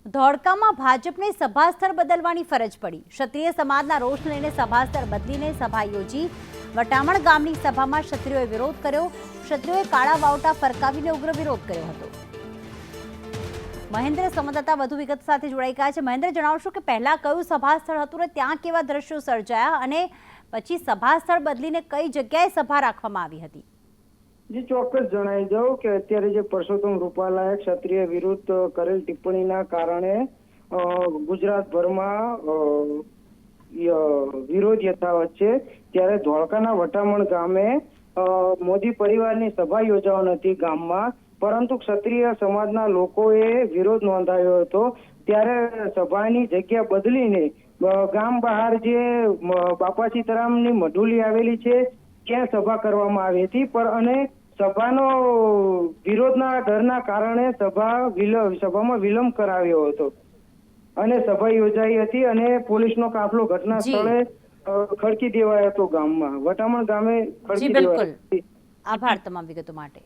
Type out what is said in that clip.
ધોળકામાં ભાજપને સભાસ્થળ બદલવાની ફરજ પડી। ક્ષત્રિય સમાજના રોષને લઈને સભાસ્થળ બદલીને સભા યોજી। વટામણ ગામની સભામાં ક્ષત્રિયોએ વિરોધ કર્યો। ક્ષત્રિયોએ કાળા વાવટા ફરકાવીને ઉગ્ર વિરોધ કર્યો હતો। મહેન્દ્ર સંવાદદાતા વધુ વિગત સાથે જોડાઈ ગયા છે। મહેન્દ્ર, જણાવશો કે પહેલા કયું સભાસ્થળ હતું ને ત્યાં કેવા દ્રશ્યો સર્જાયા અને પછી સભાસ્થળ બદલીને કઈ જગ્યાએ સભા રાખવામાં આવી હતી? જી, ચોક્કસ જણાવી દઉં કે અત્યારે જે પરસોત્તમ રૂપાલાએ ક્ષત્રિય વિરુદ્ધ કરેલ ટિપ્પણીના કારણે ગુજરાતભરમાં વિરોધ યથાવત છે। ત્યારે ધોળકાના વટામણ ગામે મોદી પરિવારની સભા યોજાવાની હતી ગામમાં, પરંતુ ક્ષત્રિય સમાજના લોકોએ વિરોધ નોંધાવ્યો હતો। ત્યારે સભાની જગ્યા બદલીને ગામ બહાર જે બાપા સીતારામની મઢુલી આવેલી છે ત્યાં સભા કરવામાં આવી હતી। અને સભાનો વિરોધના ડરના કારણે સભામાં વિલંબ કરાવ્યો હતો અને સભા યોજાઈ હતી અને પોલીસનો કાફલો ઘટના સ્થળે ખડકી દેવાયો હતો। ગામમાં વટામણ ગામે ખડકી દેવાયો। આભાર તમામ વિગતો માટે।